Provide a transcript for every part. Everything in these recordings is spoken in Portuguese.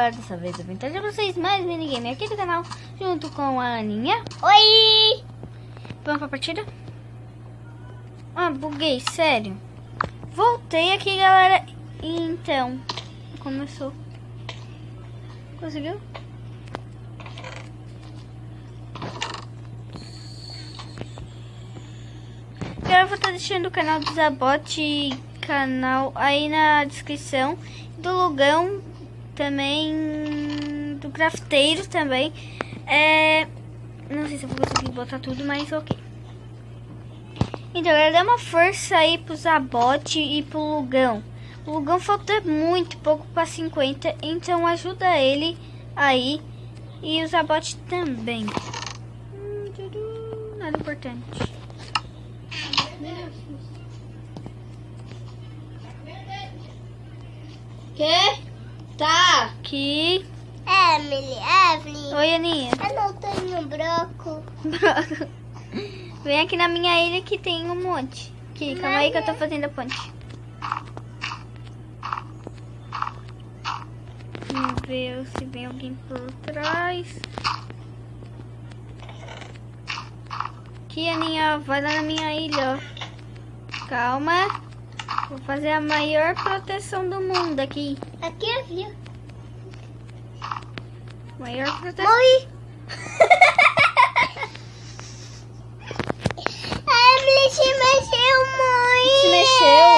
Dessa vez eu vim trazer pra vocês mais minigame aqui do canal, junto com a Aninha. Oi! Vamos pra partida? Ah, buguei, sério. Voltei aqui, galera. E então, começou. Conseguiu? Agora eu vou estar deixando o canal do Zabote, canal aí na descrição, do Lugão também, do Crafteiro também. Não sei se eu vou conseguir botar tudo, mas ok. Então, galera, dá uma força aí pro Zabote e pro Lugão. O Lugão falta muito pouco para 50, então ajuda ele aí. E o Zabote também. Nada importante. Que? Tá. Aqui. Evelyn. Oi, Aninha. Eu não tenho broco. Vem aqui na minha ilha que tem um monte. Aqui, calma aí que eu tô fazendo a ponte. Vamos ver se vem alguém por trás. Aqui, Aninha, vai lá na minha ilha, ó. Calma. Vou fazer a maior proteção do mundo aqui. Aqui havia. Maior proteção. Oi! A Emily se mexeu muito. Se mexeu?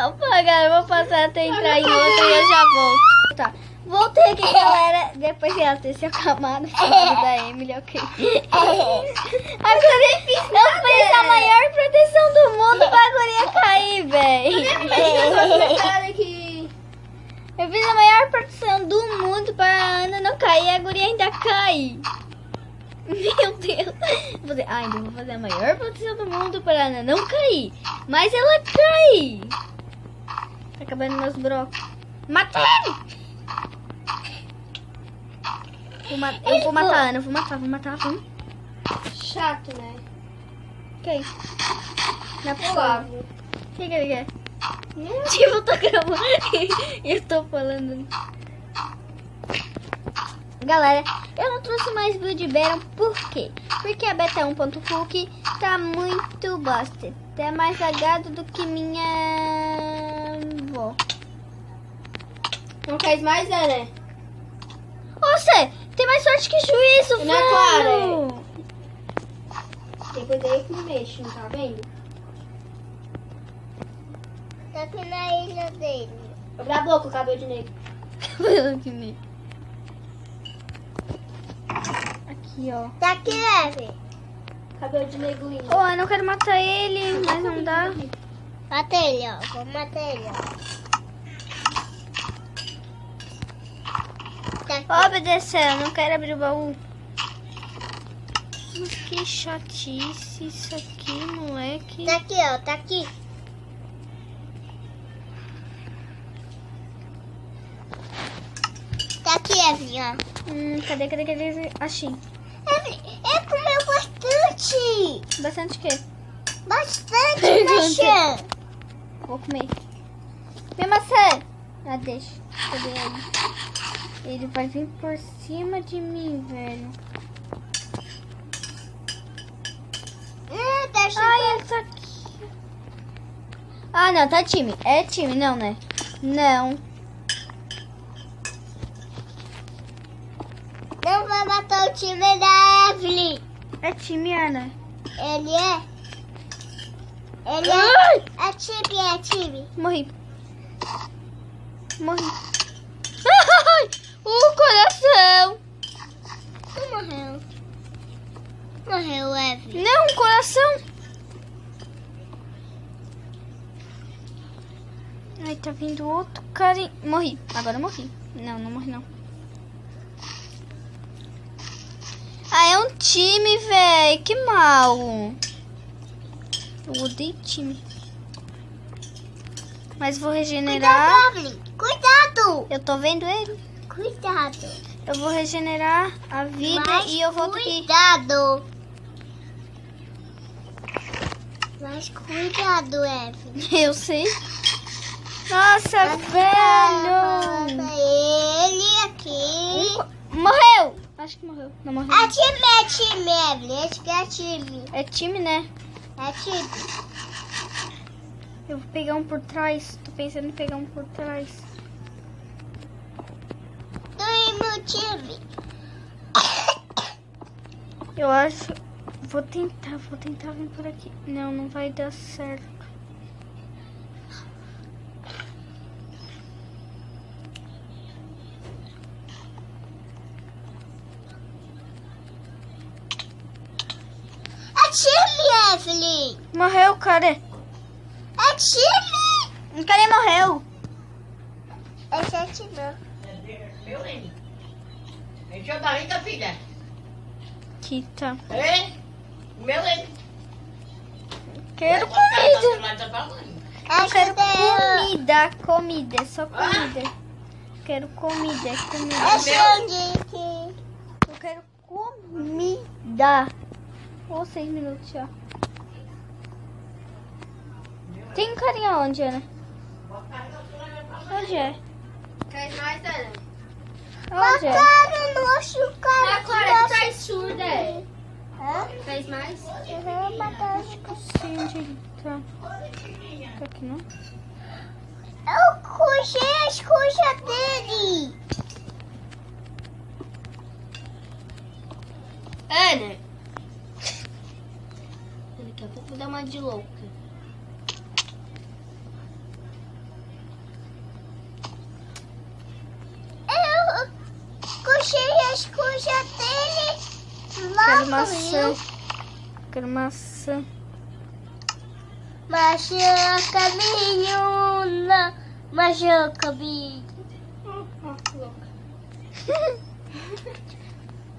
Opa, galera, eu vou passar até entrar em outra e eu já volto. Tá, voltei aqui, galera. Depois de ela ter se acalmado, falando da Emily, ok. Agora eu fiz a maior proteção do mundo pra guria cair, velho. Eu fiz a maior proteção do mundo para a Ana não cair e a guria ainda cai. Meu Deus. Ainda vou fazer a maior proteção do mundo para a Ana não cair. Mas ela cai. Tá acabando meus brocos. Mata ele! Eu vou matar a Ana. Vou matar. Vamos. Chato, né? Ok. Na Suave. O que ele quer? Tipo, eu tô gravando. Eu tô falando. Galera, eu não trouxe mais build Baron. Por quê? Porque a beta 1.full tá muito bosta. Tá mais lagado do que minha avó. Não faz mais, né? Você tem mais sorte que juízo, Na velho. Depois aí que me mexe, não tá vendo? Tá aqui na ilha dele. Abre a boca, o cabelo de negro. Aqui, ó. Tá aqui, Evelyn. Cabelo de negro lindo. Oh, eu não quero matar ele, mas não dá. Mata ele, ó. Vamos matar ele, ó. Tá aqui. Ó, obedeceu, não quero abrir o baú. Mas que chatice isso aqui, moleque. Tá aqui, ó. Tá aqui. Tá aqui, Evelyn, ó. Cadê? Achei. Evelyn, comeu bastante. Bastante o quê? Bastante, Pergunta. maçã. Vou comer. Minha maçã. Ah, deixa. Cadê ele? Ele vai vir por cima de mim, velho. Tá chegando. Ai, essa aqui. Ah, não, tá time. É time, não, né? Não. Não vai matar o time da Evelyn. É time, Ana. Ele é? Ele Ai! é time. Morri. Ai, o coração. Não morreu. Morreu, Evelyn. Não, um coração. Ai, tá vindo outro cara. Morri. Agora eu morri. Não morri não. Ah, é um time, velho. Que mal. Eu odeio time. Mas vou regenerar. Cuidado, Evelyn. Cuidado. Eu tô vendo ele. Cuidado. Eu vou regenerar a vida Mas e eu volto aqui. cuidado. Mas cuidado, Evelyn. Eu sei. Nossa, velho. Ele aqui. Morreu. Acho que morreu. Não morreu. É time, Evelyn. Acho que é time. É time, né? É time. Eu vou pegar um por trás. Tô pensando em pegar um por trás. Tô em meu time. Eu acho... Vou tentar vir por aqui. Não, não vai dar certo. É time, Evelyn. Morreu, cara. É time. Cadê morreu? Esse é time. Meu N. Encheu a barriga, filha. Aqui tá. É? Meu N. Quero Vai botar comida. lá da mamãe. Eu quero Ajuda. comida. É só comida. Quero comida, é comida. É sangue. Eu quero comida. Ou 6 minutos já. Tem carinha onde, Ana? Onde é? Quer mais, Ana? Onde é? Cara, nosso cara. Agora tu tá surda, é? Hã? Fez mais? Uhum, matar. Sim, onde ele tá? Tá aqui, não? Eu cojei as coisas dele. Ana! Daqui a pouco vou dar uma de louca. Eu cojei as coisas dele. Lá Quero no maçã. rio. Quero maçã. Machuca, menina. Machuca, menina.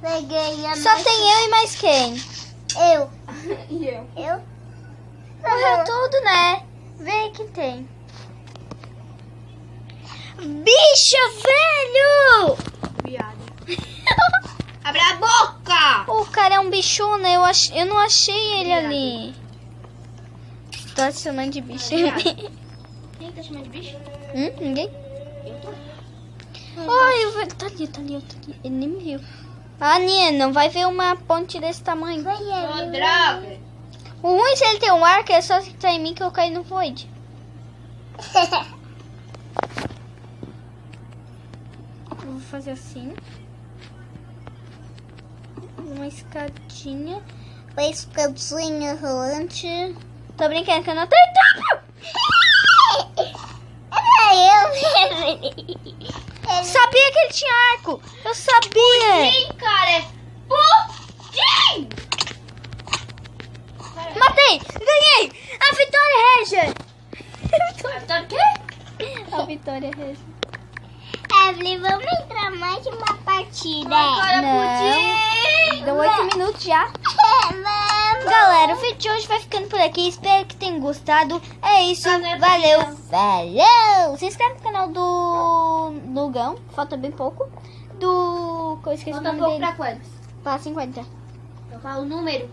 Peguei a Só tem eu e mais quem? Eu. E eu? Eu? Morreu tudo, né? Vê aí quem tem. Bicha, velho! Viado. Abre a boca! O cara é um bicho, né? Eu não achei ele ali. Tô adicionando de bicho. Quem tá chamando de bicho? Ninguém? Eu tô. Ai, o velho tá ali. Ele nem me viu. Ah, Nia, não vai ver uma ponte desse tamanho. Vai, Ô, Evelyn. droga! O ruim se ele tem um arco é só se tá em mim que eu caí no void. Eu vou fazer assim. Uma escadinha. Uma escadinha rolante. Tô brincando que eu não tenho tempo. Era eu, Evelyn. Sabia que ele tinha arco. Eu sabia. Sim, cara! É pudim! Matei. Ganhei. A vitória, Regia. Tá o quê? A vitória, Regia. Evelyn, vamos entrar mais uma partida. Agora Não. pudim! Deu 8 minutos já. Vamos. Galera, o vídeo de hoje vai ficando por aqui. Espero que tenham gostado. É isso. Valeu, Valeu. Valeu. Se inscreve no canal do Lugão. Falta bem pouco. Do... Eu esqueci o Falta nome pouco dele. pra quantos? Pra 50. Eu falo o número.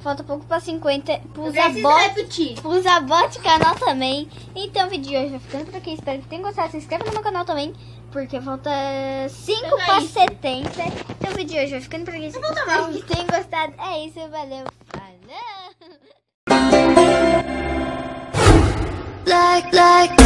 Falta pouco pra 50. Pros Precisa abotes. repetir. Pros abotes canal também. Então o vídeo de hoje vai ficando por aqui. Espero que tenham gostado. Se inscreve no meu canal também. Porque falta 5 Pega pra isso. 70. Então o vídeo de hoje vai ficando por aqui. Espero mal. que tenham gostado. É isso. Valeu. Falou. like